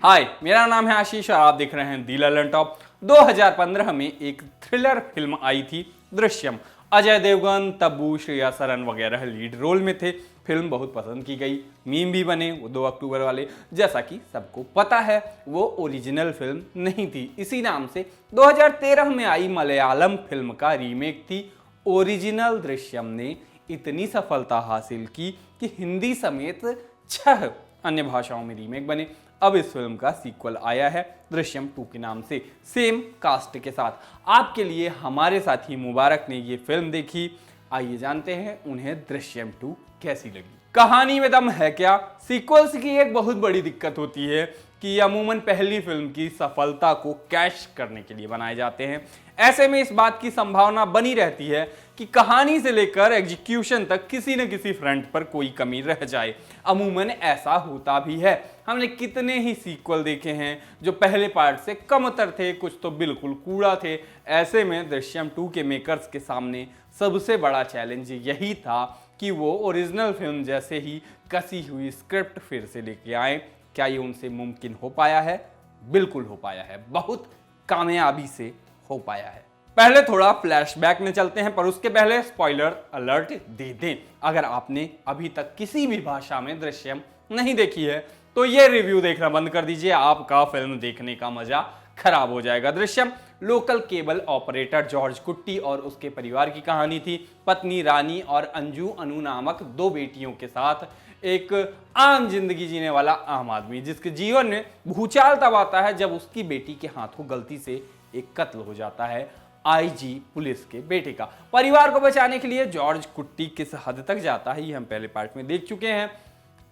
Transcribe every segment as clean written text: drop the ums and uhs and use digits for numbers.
हाय, मेरा नाम है आशीष और आप देख रहे हैं दी ललन टॉप। 2015 में एक थ्रिलर फिल्म आई थी दृश्यम। अजय देवगन, तब्बू, श्रेया सरन वगैरह लीड रोल में थे। फिल्म बहुत पसंद की गई, मीम भी बने वो 2 अक्टूबर वाले। जैसा कि सबको पता है वो ओरिजिनल फिल्म नहीं थी, इसी नाम से 2013 में आई मलयालम फिल्म का रीमेक थी। ओरिजिनल दृश्यम ने इतनी सफलता हासिल की कि हिंदी समेत 6 अन्य भाषाओं में रीमेक बने। अब इस फिल्म का सीक्वल आया है दृश्यम 2 के नाम से, सेम कास्ट के साथ। आपके लिए हमारे साथी मुबारक ने ये फिल्म देखी। आइए जानते हैं उन्हें दृश्यम 2 कैसी लगी। कहानी में दम है क्या? सीक्वल्स की एक बहुत बड़ी दिक्कत होती है कि अमूमन पहली फिल्म की सफलता को कैश करने के लिए बनाए जाते हैं। ऐसे में इस बात की संभावना बनी रहती है कि कहानी से लेकर एग्जीक्यूशन तक किसी न किसी फ्रंट पर कोई कमी रह जाए। अमूमन ऐसा होता भी है। हमने कितने ही सीक्वल देखे हैं जो पहले पार्ट से कमतर थे, कुछ तो बिल्कुल कूड़ा थे। ऐसे में दृश्यम 2 के मेकर्स के सामने सबसे बड़ा चैलेंज यही था कि वो ओरिजिनल फिल्म जैसे ही कसी हुई स्क्रिप्ट फिर से लेके आए। क्या ये उनसे मुमकिन हो पाया है? बिल्कुल हो पाया है, बहुत कामयाबी से हो पाया है। पहले थोड़ा फ्लैशबैक में चलते हैं, पर उसके पहले स्पॉइलर अलर्ट दे दें। अगर आपने अभी तक किसी भी भाषा में दृश्यम नहीं देखी है तो ये रिव्यू देखना बंद कर दीजिए, आपका फिल्म देखने का मजा खराब हो जाएगा। Drishyam local cable operator George कुट्टी और उसके परिवार की कहानी थी। पत्नी रानी और अंजू अनु नामक 2 बेटियों के साथ एक आम जिंदगी जीने वाला आम आदमी, जिसके जीवन में भूचाल तब आता है जब उसकी बेटी के हाथों गलती से एक कत्ल हो जाता है आईजी पुलिस के बेटे का। परिवार को बचाने के लिए जॉर्ज कुट्टी किस हद तक जाता है ये हम पहले पार्ट में देख चुके हैं।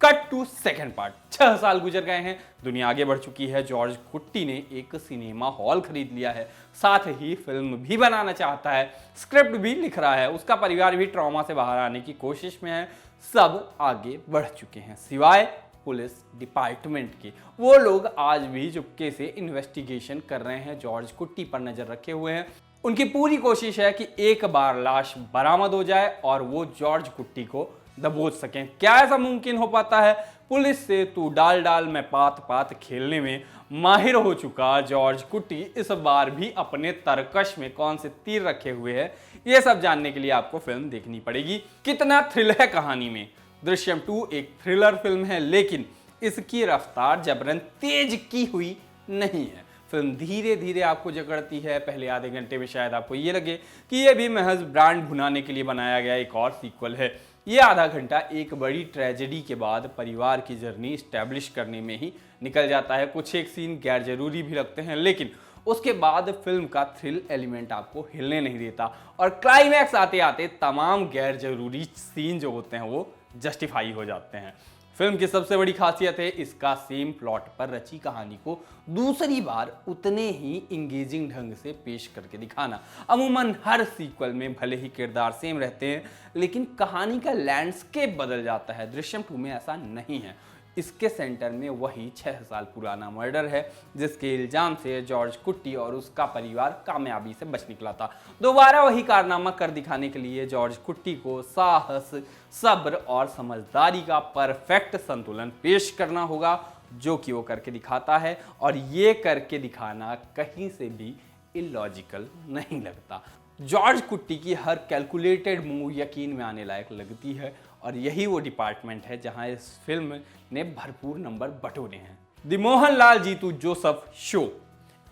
Cut to second part. 6 साल गुजर गए हैं, दुनिया आगे बढ़ चुकी है। जॉर्ज कुट्टी ने एक सिनेमा हॉल खरीद लिया है, साथ ही फिल्म भी बनाना चाहता है, स्क्रिप्ट भी लिख रहा है। उसका परिवार भी ट्रॉमा से बाहर आने की कोशिश में है। सब आगे बढ़ चुके हैं सिवाय पुलिस डिपार्टमेंट के। वो लोग आज भी चुपके से इन्वेस्टिगेशन कर रहे हैं, जॉर्ज कुट्टी पर नजर रखे हुए हैं। उनकी पूरी कोशिश है कि एक बार लाश बरामद हो जाए और वो जॉर्ज कुट्टी को दबोच सकें। क्या ऐसा मुमकिन हो पाता है? पुलिस से तू डाल डाल में पात पात खेलने में माहिर हो चुका जॉर्ज कुट्टी इस बार भी अपने तरकश में कौन से तीर रखे हुए हैं, ये सब जानने के लिए आपको फिल्म देखनी पड़ेगी। कितना थ्रिल है कहानी में। दृश्यम 2 एक थ्रिलर फिल्म है, लेकिन इसकी रफ्तार जबरन तेज की हुई नहीं है। फिल्म धीरे धीरे आपको जकड़ती है। पहले आधे घंटे में शायद आपको ये लगे कि ये भी महज ब्रांड भुनाने के लिए बनाया गया एक और सीक्वल है। ये आधा घंटा एक बड़ी ट्रेजेडी के बाद परिवार की जर्नी स्टैब्लिश करने में ही निकल जाता है। कुछ एक सीन गैर जरूरी भी लगते हैं, लेकिन उसके बाद फिल्म का थ्रिल एलिमेंट आपको हिलने नहीं देता और क्लाइमैक्स आते आते तमाम गैर जरूरी सीन जो होते हैं वो जस्टिफाई हो जाते हैं। फिल्म की सबसे बड़ी खासियत है इसका सेम प्लॉट पर रची कहानी को दूसरी बार उतने ही इंगेजिंग ढंग से पेश करके दिखाना। अमूमन हर सीक्वल में भले ही किरदार सेम रहते हैं, लेकिन कहानी का लैंडस्केप बदल जाता है। दृश्यम 2 में ऐसा नहीं है। इसके सेंटर में वही 6 साल पुराना मर्डर है, जिसके इल्जाम से जॉर्ज कुट्टी और उसका परिवार कामयाबी से बच निकला था। दोबारा वही कारनामा कर दिखाने के लिए जॉर्ज कुट्टी को साहस, सब्र और समझदारी का परफेक्ट संतुलन पेश करना होगा, जो कि वो करके दिखाता है। और ये करके दिखाना कहीं से भी इलॉजिकल नहीं लगता। जॉर्ज कुट्टी की हर कैलकुलेटेड मूव यकीन में आने लायक लगती है और यही वो डिपार्टमेंट है जहां इस फिल्म ने भरपूर नंबर बटोरे हैं। The Mohanlal Jeethu Joseph show.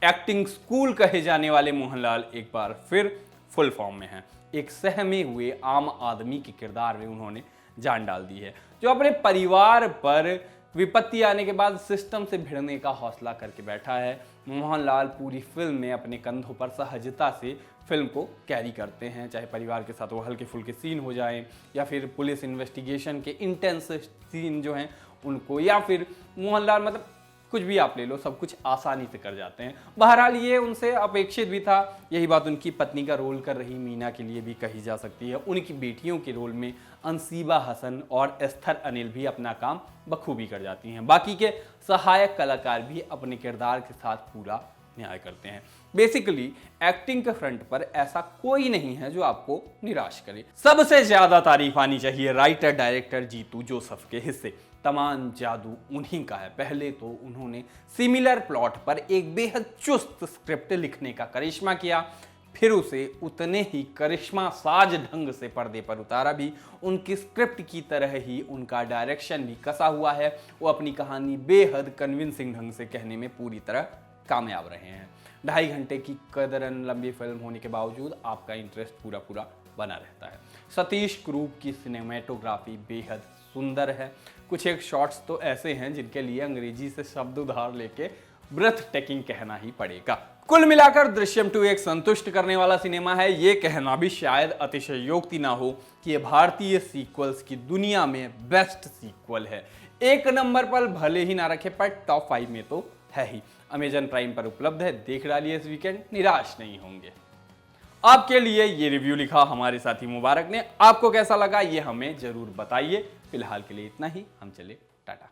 Acting school कहे जाने वाले मोहनलाल एक बार फिर फुल फॉर्म में हैं। एक सहमे हुए आम आदमी के किरदार में उन्होंने जान डाल दी है, जो अपने परिवार पर विपत्ति आने के बाद सिस्टम से भिड़ने का हौसला करके बैठा है। मोहनलाल पूरी फिल्म में अपने कंधों पर सहजता से फिल्म को कैरी करते हैं, चाहे परिवार के साथ वो हल्के फुल्के सीन हो जाएं या फिर पुलिस इन्वेस्टिगेशन के इंटेंस सीन जो हैं उनको, या फिर मोहनलाल मतलब कुछ भी आप ले लो, सब कुछ आसानी से कर जाते हैं। बहरहाल ये उनसे अपेक्षित भी था। यही बात उनकी पत्नी का रोल कर रही मीना के लिए भी कही जा सकती है। उनकी बेटियों के रोल में अंसीबा हसन और एस्थर अनिल भी अपना काम बखूबी कर जाती हैं। बाकी के सहायक कलाकार भी अपने किरदार के साथ पूरा न्याय करते हैं। बेसिकली एक्टिंग के फ्रंट पर ऐसा कोई नहीं है जो आपको निराश करे। सबसे ज्यादा तारीफ आनी चाहिए राइटर डायरेक्टर जीतू जोसेफ के हिस्से। तमाम जादू उन्हीं का है। पहले तो उन्होंने सिमिलर प्लॉट पर एक बेहद चुस्त स्क्रिप्ट लिखने का करिश्मा किया, फिर उसे उतने ही करिश्मा साज ढंग से पर्दे पर उतारा भी। उनकी स्क्रिप्ट की तरह ही उनका डायरेक्शन भी कसा हुआ है। वो अपनी कहानी बेहद कन्विंसिंग ढंग से कहने में पूरी तरह कामयाब रहे हैं। 2.5 घंटे की कदरन लंबी फिल्म होने के बावजूद आपका इंटरेस्ट पूरा बना रहता है। सतीश क्रूप की सिनेमेटोग्राफी बेहद सुंदर है। कुछ एक शॉट्स तो ऐसे हैं जिनके लिए अंग्रेजी से शब्द उधार लेके ब्रेथ टेकिंग कहना ही पड़ेगा। कुल मिलाकर दृश्यम 2 एक संतुष्ट करने वाला सिनेमा है। ये कहना भी शायद अतिशयोक्ति ना हो कि ये भारतीय सीक्वल्स की दुनिया में बेस्ट सीक्वल है। एक नंबर पर भले ही ना रखे पर टॉप 5 में तो है ही। अमेजन प्राइम पर उपलब्ध है, देख डालिए इस वीकेंड, निराश नहीं होंगे। आपके लिए ये रिव्यू लिखा हमारे साथी मुबारक ने। आपको कैसा लगा ये हमें जरूर बताइए। फिलहाल के लिए इतना ही, हम चले टाटा।